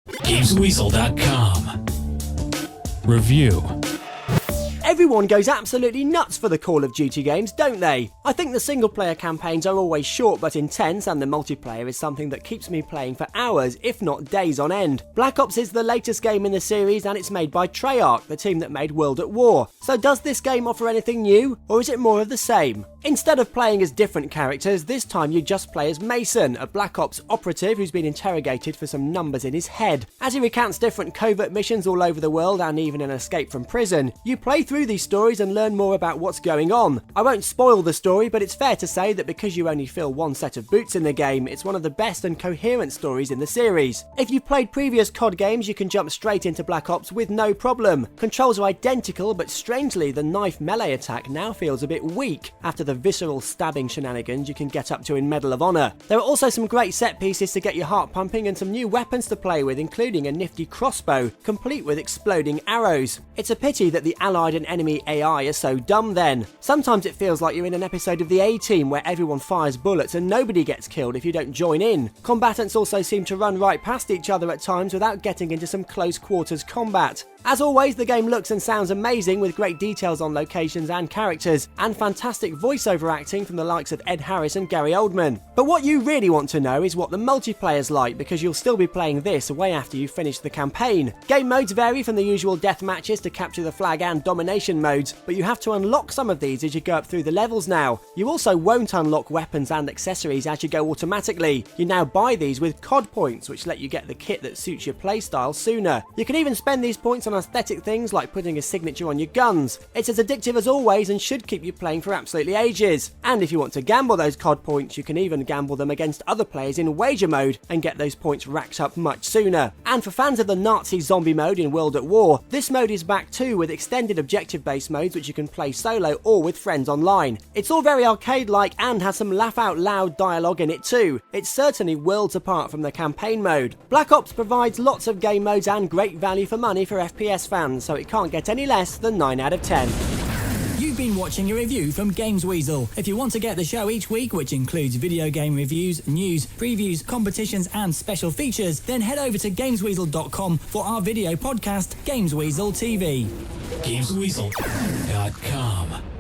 GamesWeasel.com. Review. Everyone goes absolutely nuts for the Call of Duty games, don't they? I think the single-player campaigns are always short but intense, and the multiplayer is something that keeps me playing for hours, if not days on end. Black Ops is the latest game in the series, and it's made by Treyarch, the team that made World at War. So does this game offer anything new, or is it more of the same? Instead of playing as different characters, this time you just play as Mason, a Black Ops operative who's been interrogated for some numbers in his head. As he recounts different covert missions all over the world and even an escape from prison, you play through these stories and learn more about what's going on. I won't spoil the story, but it's fair to say that because you only fill one set of boots in the game, it's one of the best and coherent stories in the series. If you've played previous COD games, you can jump straight into Black Ops with no problem. Controls are identical, but strangely the knife melee attack now feels a bit weak after the visceral stabbing shenanigans you can get up to in Medal of Honor. There are also some great set pieces to get your heart pumping and some new weapons to play with, including a nifty crossbow, complete with exploding arrows. It's a pity that the allied and enemy AI are so dumb then. Sometimes it feels like you're in an episode of the A-Team where everyone fires bullets and nobody gets killed if you don't join in. Combatants also seem to run right past each other at times without getting into some close quarters combat. As always, the game looks and sounds amazing with great details on locations and characters, and fantastic voiceover acting from the likes of Ed Harris and Gary Oldman. But what you really want to know is what the multiplayer's like, because you'll still be playing this way after you finish the campaign. Game modes vary from the usual death matches to capture the flag and domination modes, but you have to unlock some of these as you go up through the levels now. You also won't unlock weapons and accessories as you go automatically. You now buy these with COD points, which let you get the kit that suits your playstyle sooner. You can even spend these points on aesthetic things like putting a signature on your guns. It's as addictive as always and should keep you playing for absolutely ages. And if you want to gamble those COD points, you can even gamble them against other players in wager mode and get those points racked up much sooner. And for fans of the Nazi zombie mode in World at War, this mode is back too, with extended objective-based modes which you can play solo or with friends online. It's all very arcade-like and has some laugh-out-loud dialogue in it too. It's certainly worlds apart from the campaign mode. Black Ops provides lots of game modes and great value for money for FPS fans, so it can't get any less than 9 out of 10. You've been watching a review from Games Weasel. If you want to get the show each week, which includes video game reviews, news, previews, competitions and special features, then head over to GamesWeasel.com for our video podcast, Games Weasel TV. GamesWeasel.com.